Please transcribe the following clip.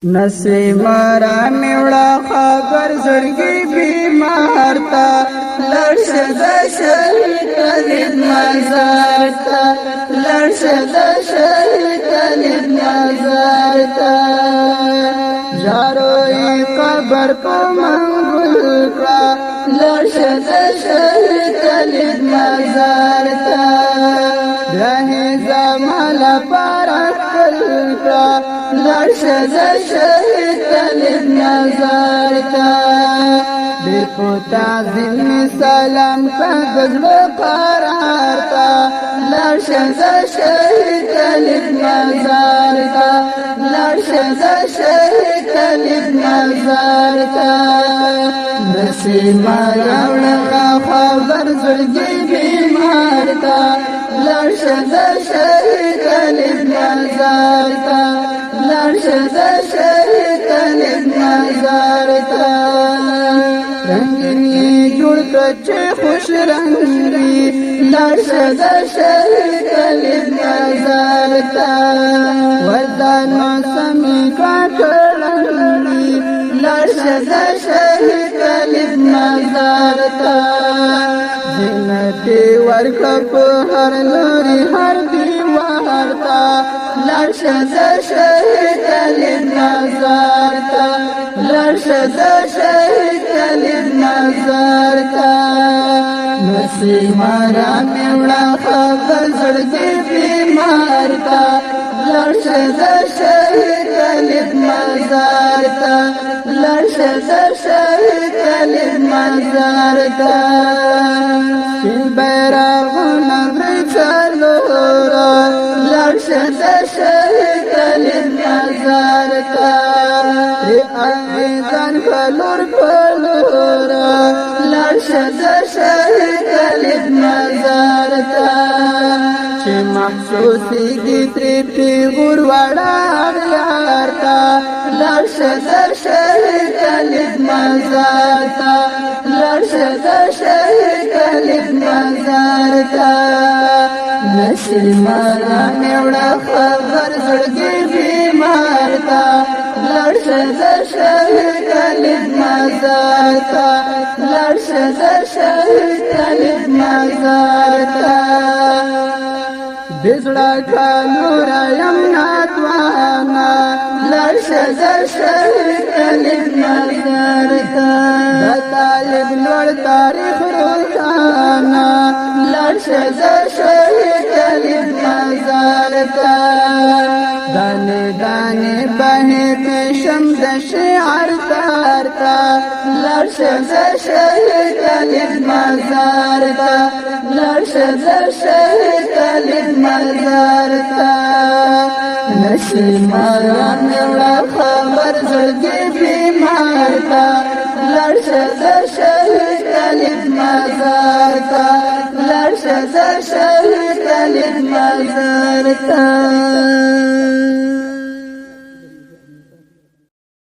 نسیمارا میوڑا خبر زړګي بیمار تا لړشه د شهید کلید مزار تا لړشه د شهید کلید مزار تا جاروی قبر په منګل کړه لړشه د شهید کلید مزار تا رهي زمال پرخل کړه لړشه د شهید کلید مزار تا ډېر په تعظیم سلام کړه قرار تا لړشه د شهید کلید مزار تا لړشه د شهید کلید مزار تا نسیمه راوړه خبر زړګي بیمار تا لړشه د شهید کلید مزار تا لړشه د شهید کلید مزار تا رنگین جوړ کړه خوش رنگي لړشه د شهید کلید مزار تا وردان موسمي کړهړي لړشه د شهید کلید مزار تا جنتی ورکړه په هر لوري هر دیوار تا لړشه د شهید کلید مزار تا لړشه د شهید کلید مزار تا نسیمه را میوړه خبر زړګي بیمار تا لړشه د شهید کلید مزار تا لړشه د شهید کلید مزار تا سپین بیرغونه درې څلوره لړشه د شهید کلید مزار تا ریاضان کلور پلوره لړشه د شهید کلید مزار تا چې محسوسیږي ترې پیغور وړه یار تا لړشه د شهید کلید مزار تا لړشه د شهید کلید مزار تا نسیمه را میوړه خبر زړګي بیمار تا لړشه د شهید کلید مزار تا لړشه د شهید کلید مزار تا بزړه کانور یم ناتوانا لړشه د شهید کلید مزار تا د طالب لوړ تاریخ روزانا لړشه د شهید کلید مزار تا دانه دانه بهي پېشم د شعر تار تا لړشه د شهید کلید مزار تا لړشه د شهید کلید مزار تا نسیمه را میوړه خبر زړګي بیمار تا لړشه د شهید کلید مزار تا لړشه د شهید کلید مزار تا